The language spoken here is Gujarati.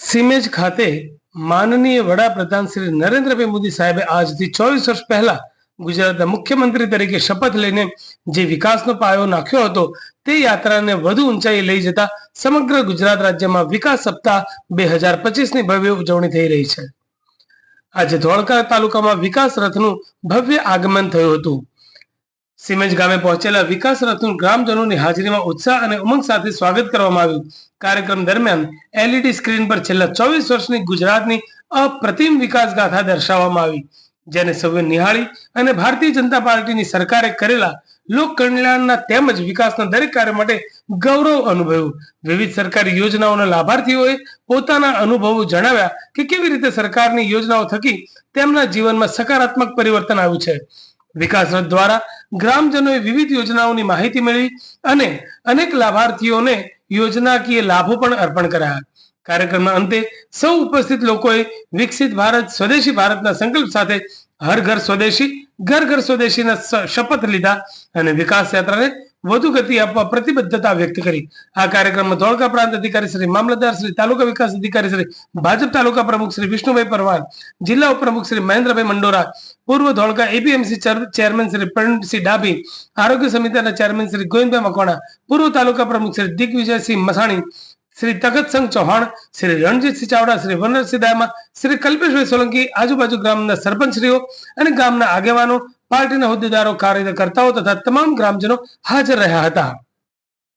સિમેજ ખાતે માનનીય વડાપ્રધાન શ્રી નરેન્દ્રભાઈ મોદી સાહેબે આજથી 24 વર્ષ પહેલા ગુજરાતના મુખ્યમંત્રી તરીકે શપથ લઈને જે વિકાસનો પાયો નાખ્યો હતો તે યાત્રાને વધુ ઊંચાઈએ લઈ જતા સમગ્ર ગુજરાત રાજ્યમાં વિકાસ સપ્તાહ 2025ની ભવ્ય ઉજવણી થઈ રહી છે। આજે ધોળકા તાલુકામાં વિકાસ રથનું ભવ્ય આગમન થયું હતું। સિમેજ ગામે પહોંચેલા વિકાસ રથનું ગ્રામજનોની હાજરીમાં ઉત્સાહ અને ઉમંગ સાથે સ્વાગત કરવામાં આવ્યું। કાર્યક્રમ દરમિયાન એલઈડી સ્ક્રીન પર છેલ્લા 24 વર્ષની ગુજરાતની અપ્રતિમ વિકાસ ગાથા દર્શાવવામાં આવી, જેને સૌએ નિહાળી અને ભારતીય જનતા પાર્ટીની સરકારે કરેલા લોક કલ્યાણના તેમજ વિકાસના દરેક કાર્ય માટે ગૌરવ અનુભવ્યું। વિવિધ સરકારી યોજનાઓના લાભાર્થીઓએ પોતાના અનુભવો જણાવ્યા કે કેવી રીતે સરકારની યોજનાઓ થકી તેમના જીવનમાં સકારાત્મક પરિવર્તન આવ્યું છે। વિકાસ રથ દ્વારા ગ્રામજનોએ વિવિધ યોજનાઓની માહિતી મેળવી અને અનેક લાભાર્થીઓને યોજનાકીય લાભો પણ અર્પણ કરાયા। કાર્યક્રમના અંતે સૌ ઉપસ્થિત લોકોએ વિકસિત ભારત સ્વદેશી ભારતના સંકલ્પ સાથે હર ઘર સ્વદેશી ઘર ઘર સ્વદેશીના શપથ લીધા અને વિકાસ યાત્રાને વધુ ગતિ આપવા પ્રતિબદ્ધતા વ્યક્ત કરી। આ કાર્યક્રમમાં ધોળકા પ્રાંત અધિકારી શ્રી, મામલતદાર શ્રી, તાલુકા વિકાસ અધિકારી શ્રી, ભાજપ તાલુકા પ્રમુખ શ્રી વિષ્ણુભાઈ પરમાર, જિલ્લા ઉપપ્રમુખ શ્રી મહેન્દ્રભાઈ મંડોરા, પૂર્વ ધોળકા એપીએમસી ચેરમેન શ્રી પ્રણસિંહ ડાભી, આરોગ્ય સમિતિના ચેરમેન શ્રી ગોવિંદભાઈ મકવાણા, પૂર્વ તાલુકા પ્રમુખ શ્રી દિગ્વિજયસિંહ મસાણી, શ્રી તખતસિંહ ચૌહાણ, શ્રી રણજીતસિંહ ચાવડા, શ્રી વનરસિંહ દામા, શ્રી કલ્પેશભાઈ સોલંકી, આજુબાજુ ગ્રામના સરપંચશ્રીઓ અને ગામના આગેવાનો, પાર્ટીના હોદ્દેદારો, કાર્યકર્તાઓ તથા તમામ ગ્રામજનો હાજર રહ્યા હતા।